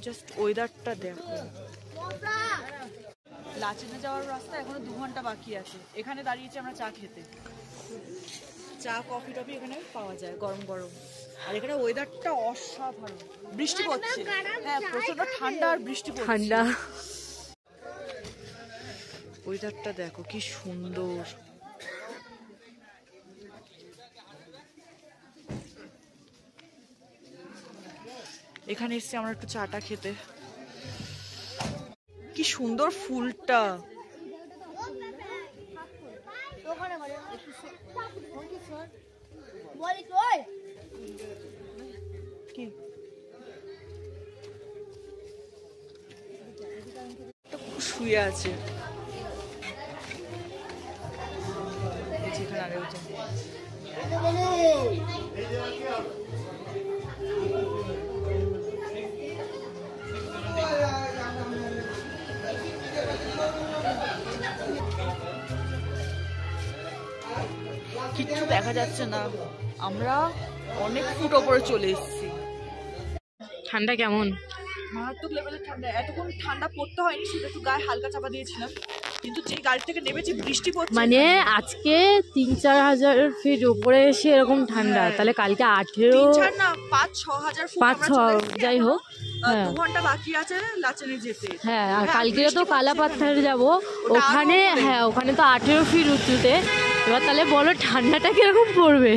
Just ওয়েদারটা দেখো। লাচেনে যাওয়ার রাস্তা এখনো 2 ঘন্টা বাকি আছে। এখানে দাঁড়িয়েছি আমরা চা খেতে। চা কফি টফি এখানে পাওয়া যায় গরম গরম। আর এখানে ওয়েদারটা অসাধারণ। বৃষ্টি পড়ছে, হ্যাঁ প্রচন্ড ঠান্ডা আর বৃষ্টি পড়ছে। ঠান্ডা ওয়েদারটা দেখো কি সুন্দর। এখানে এসছি আমরা একটু চাটা খেতে। কি সুন্দর ফুলটা। কি শুয়ে আছে যেখানে আগে কিচ্ছু দেখা যাচ্ছে না। আমরা অনেক ফুট ওপরে চলে এসেছি। ঠান্ডা কেমন? মারাত্মক লেভেলের ঠান্ডা। এতক্ষণ ঠান্ডা পড়তে হয়নি, শুধু একটু গায়ে হালকা চাপা দিয়েছিলাম। কিন্তু যে গাড়ি থেকে নেমেছি বৃষ্টি পড়ছে। মানে আজকে 3-4 হাজার ফিট উপরে এসে এরকম ঠান্ডা, তাহলে কালকে 3-4 না 5-6 হাজার ফুট। 5-6 যাই হোক, 2 ঘন্টা বাকি আছে লাচেনে যেতে। হ্যাঁ আর কালকে তো কালাপাথর যাবো, ওখানে হ্যাঁ ওখানে তো 18 ফিট উঁচুতে। এবার তাহলে বলো ঠান্ডাটা কিরকম পড়বে?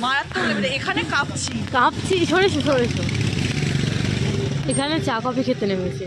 মারাত্মক লেভেলে। এখানে কাঁপছি। সরেছো। এখানে চা কফি খেতে নেমেছে।